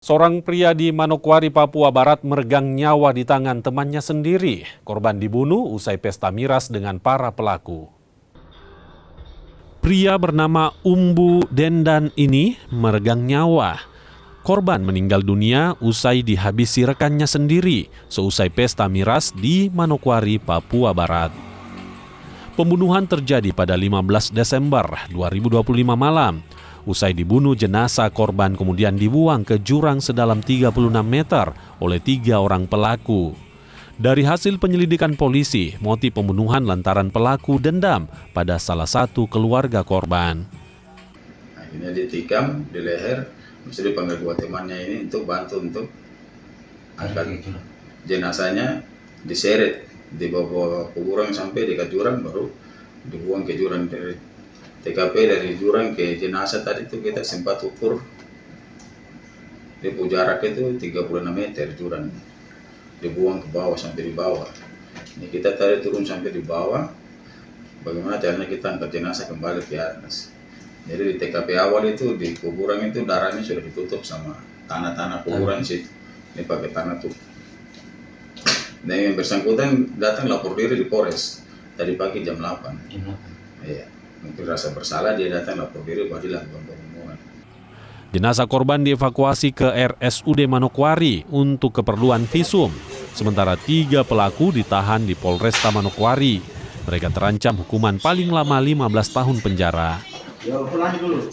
Seorang pria di Manokwari, Papua Barat meregang nyawa di tangan temannya sendiri. Korban dibunuh usai pesta miras dengan para pelaku. Pria bernama Umbu Dendan ini meregang nyawa. Korban meninggal dunia usai dihabisi rekannya sendiri seusai pesta miras di Manokwari, Papua Barat. Pembunuhan terjadi pada 15 Desember 2025 malam. Usai dibunuh, jenazah korban kemudian dibuang ke jurang sedalam 36 meter oleh 3 orang pelaku. Dari hasil penyelidikan polisi, motif pembunuhan lantaran pelaku dendam pada salah satu keluarga korban. Akhirnya ditikam di leher, mesti dipanggil dua temannya ini untuk bantu untuk angkat jenazahnya, diseret, dibawa kuburan sampai di jurang, baru dibuang ke jurang. Dari TKP dari jurang ke jenazah tadi itu kita sempat ukur di jarak itu 36 meter jurang, dibuang ke bawah sampai di bawah. Ini kita tadi turun sampai di bawah, bagaimana caranya kita angkat jenazah kembali ke atas. Jadi di TKP awal itu di kuburan itu darahnya sudah ditutup sama tanah-tanah kuburan situ, ini pakai tanah tuh. Nah, yang bersangkutan datang lapor diri di Polres tadi pagi jam 8. Iya. Mungkin rasa bersalah dia datang lapor diri bahwa dilakukan pembunuhan. Jenazah korban dievakuasi ke RSUD Manokwari untuk keperluan visum. Sementara 3 pelaku ditahan di Polresta Manokwari. Mereka terancam hukuman paling lama 15 tahun penjara.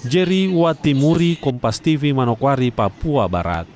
Jerry Watimuri, Kompas TV, Manokwari, Papua Barat.